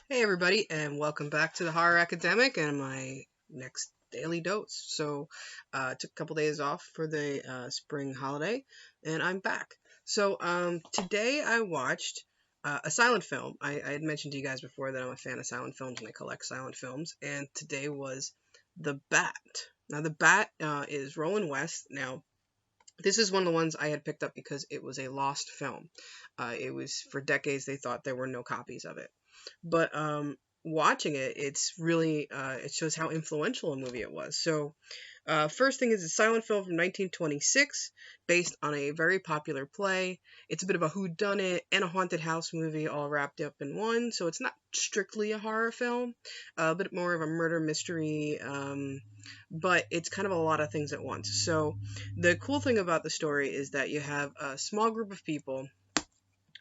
Hey everybody, and welcome back to the Horror Academic and my next daily dose. Took a couple days off for the spring holiday, and I'm back. Today I watched a silent film. I had mentioned to you guys before that I'm a fan of silent films and I collect silent films, and today was The Bat. Now, The Bat is Roland West. Now, this is one of the ones I had picked up because it was a lost film. It was for decades they thought there were no copies of it. But watching it, it's really it shows how influential a movie it was. First thing is a silent film from 1926, based on a very popular play. It's a bit of a whodunit and a haunted house movie all wrapped up in one. So it's not strictly a horror film, a bit more of a murder mystery, but it's kind of a lot of things at once. So the cool thing about the story is that you have a small group of people.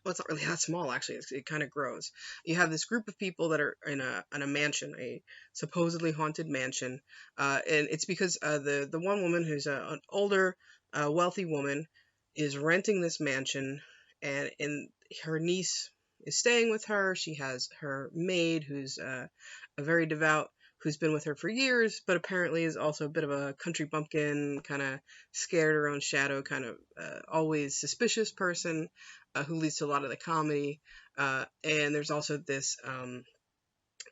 Well, it's not really that small, actually. It kind of grows. You have this group of people that are in a mansion, a supposedly haunted mansion, and it's because the one woman who's an older, wealthy woman is renting this mansion, and her niece is staying with her. She has her maid, who's a very devout, who's been with her for years, but apparently is also a bit of a country bumpkin, kind of scared her own shadow, kind of always suspicious person, who leads to a lot of the comedy. And there's also this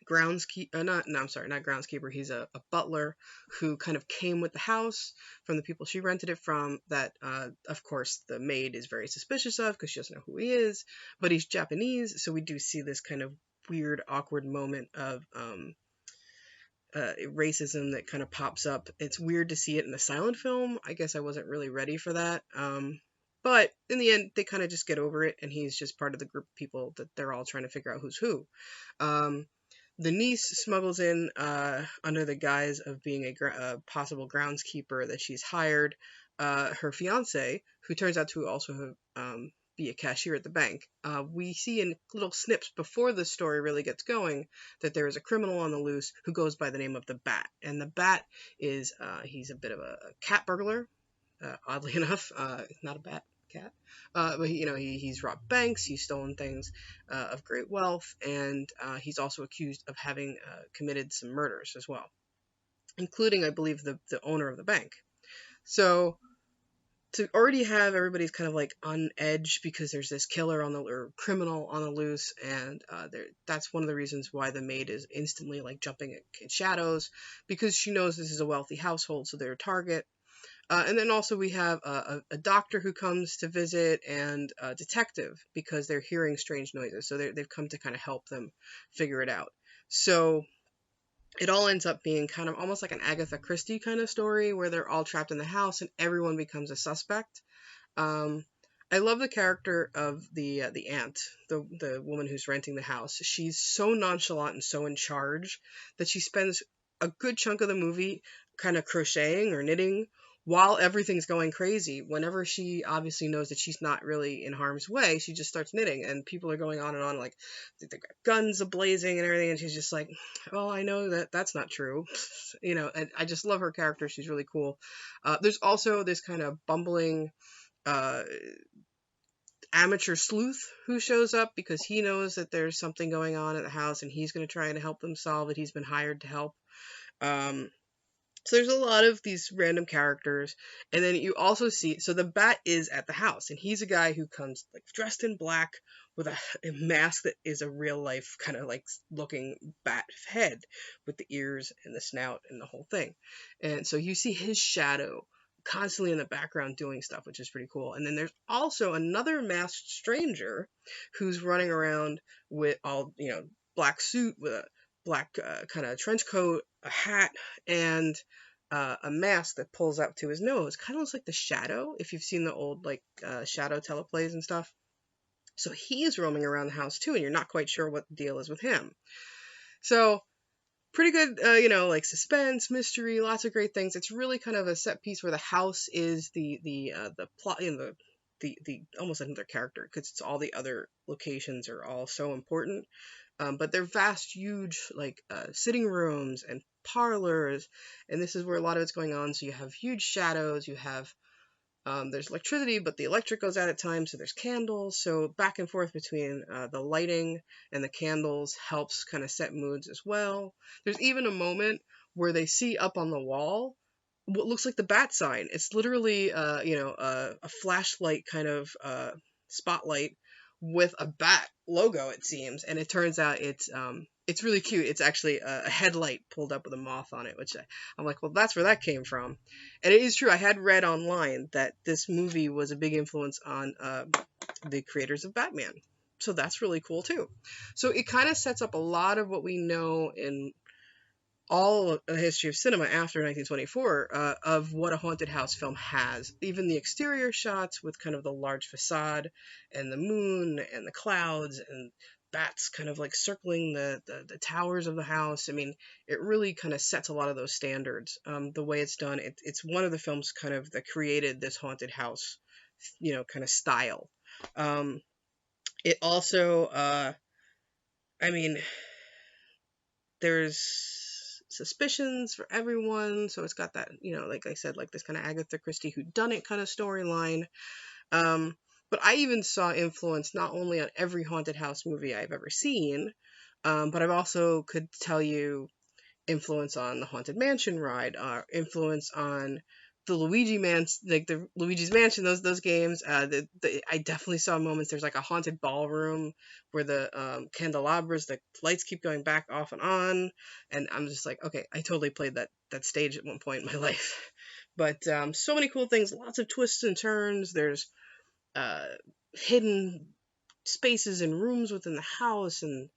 groundskeeper, not, no, I'm sorry, not groundskeeper. He's a butler who kind of came with the house from the people she rented it from. That, of course, the maid is very suspicious of because she doesn't know who he is, but he's Japanese, so we do see this kind of weird, awkward moment of racism that kind of pops up. It's weird to see it in a silent film. I guess I wasn't really ready for that. But in the end, they kind of just get over it, and he's just part of the group of people that they're all trying to figure out who's who. Um, the niece smuggles in under the guise of being a possible groundskeeper that she's hired her fiance, who turns out to also be a cashier at the bank. We see in little snips before the story really gets going that there is a criminal on the loose who goes by the name of the Bat, and the Bat is he's a bit of a cat burglar. Oddly enough, not a bat cat, but he's robbed banks, he's stolen things of great wealth, and he's also accused of having committed some murders as well, including, I believe, the owner of the bank. So to already have everybody's kind of like on edge because there's this killer on the or criminal on the loose, and that's one of the reasons why the maid is instantly like jumping at shadows, because she knows this is a wealthy household, so they're a target. And then also we have a doctor who comes to visit, and a detective, because they're hearing strange noises. So they've come to kind of help them figure it out. So it all ends up being kind of almost like an Agatha Christie kind of story where they're all trapped in the house and everyone becomes a suspect. Um, I love the character of the aunt, the woman who's renting the house. She's so nonchalant and so in charge that she spends a good chunk of the movie kind of crocheting or knitting while everything's going crazy. Whenever she obviously knows that she's not really in harm's way, she just starts knitting, and people are going on and on, like they've got guns ablazing and everything, and she's just like, "Well, I know that that's not true," And I just love her character. She's really cool. There's also this kind of bumbling uh, amateur sleuth who shows up because he knows that there's something going on at the house, and he's going to try and help them solve it. He's been hired to help. Um, so there's a lot of these random characters, and then you also see, so the Bat is at the house, and he's a guy who comes like dressed in black with a mask that is a real life kind of like looking bat head with the ears and the snout and the whole thing. And so you see his shadow constantly in the background doing stuff, which is pretty cool. And then there's also another masked stranger who's running around with all, black suit with a black kind of trench coat, a hat, and a mask that pulls up to his nose. Kind of looks like the Shadow, if you've seen the old like Shadow teleplays and stuff. So he's roaming around the house too, and you're not quite sure what the deal is with him. So pretty good, like suspense, mystery, lots of great things. It's really kind of a set piece where the house is the plot, the almost another character, because it's all the other locations are all so important. But they're vast, huge, like sitting rooms and parlors, and this is where a lot of it's going on. So you have huge shadows, you have There's electricity, but the electric goes out at times, so there's candles. So back and forth between the lighting and the candles helps kind of set moods as well. There's even a moment where they see up on the wall what looks like the bat sign. It's literally, a flashlight kind of spotlight with a bat logo, it seems, and it turns out it's really cute. It's actually a headlight pulled up with a moth on it, which I'm like, well, that's where that came from. And it is true. I had read online that this movie was a big influence on the creators of Batman. So that's really cool too. So it kind of sets up a lot of what we know in all the history of cinema after 1924 of what a haunted house film has. Even the exterior shots with kind of the large facade and the moon and the clouds and bats kind of like circling the towers of the house. I mean, it really kind of sets a lot of those standards. The way it's done, it's one of the films kind of that created this haunted house, kind of style. Um, it also, I mean, there's suspicions for everyone, so it's got that, like I said, like this kind of Agatha Christie whodunit kind of storyline. But I even saw influence not only on every haunted house movie I've ever seen, but I've also could tell you influence on the Haunted Mansion ride, influence on the the Luigi's Mansion, those games. I definitely saw moments. There's like a haunted ballroom where the candelabras, the lights keep going back off and on, and I'm just like, okay, I totally played that stage at one point in my life. But so many cool things, lots of twists and turns. There's uh, hidden spaces and rooms within the house, and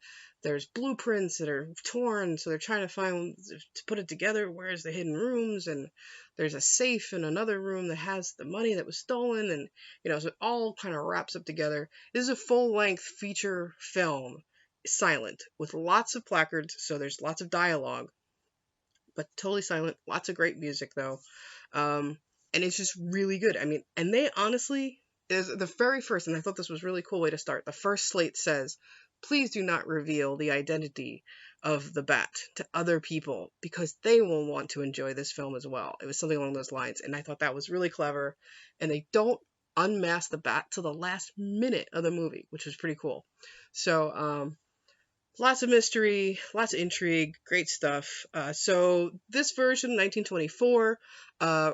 there's blueprints that are torn, so they're trying to find to put it together. Where's the hidden rooms? And there's a safe in another room that has the money that was stolen, and so it all kind of wraps up together. This is a full-length feature film, silent, with lots of placards, so there's lots of dialogue, but totally silent. Lots of great music though, and it's just really good. I mean, and they honestly is the very first, and I thought this was a really cool way to start. The first slate says, "Please do not reveal the identity of the bat to other people because they will want to enjoy this film as well." It was something along those lines, and I thought that was really clever. And they don't unmask the bat till the last minute of the movie, which was pretty cool. So, lots of mystery, lots of intrigue, great stuff. So this version, 1924,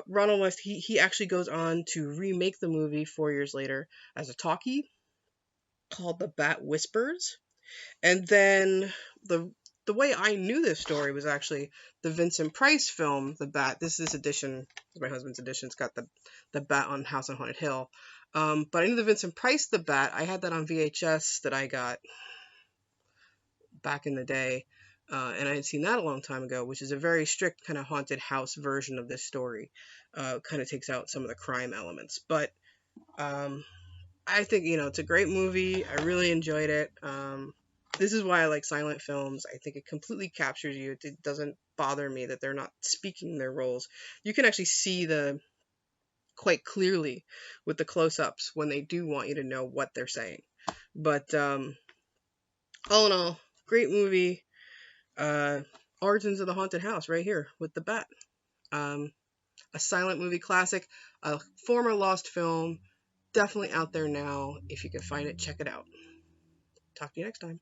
Ronald West, he actually goes on to remake the movie 4 years later as a talkie called The Bat Whispers. And then the way I knew this story was actually the Vincent Price film, The Bat. This is edition, my husband's edition. It's got the bat on House on Haunted Hill. But I knew the Vincent Price, The Bat. I had that on VHS that I got back in the day, and I had seen that a long time ago, which is a very strict kind of haunted house version of this story. Kind of takes out some of the crime elements, but I think it's a great movie. I really enjoyed it. This is why I like silent films. I think it completely captures you. It doesn't bother me that they're not speaking their roles. You can actually see quite clearly with the close-ups when they do want you to know what they're saying. But all in all, great movie. Origins of the Haunted House right here with the bat. A silent movie classic, a former lost film, definitely out there now. If you can find it, check it out. Talk to you next time.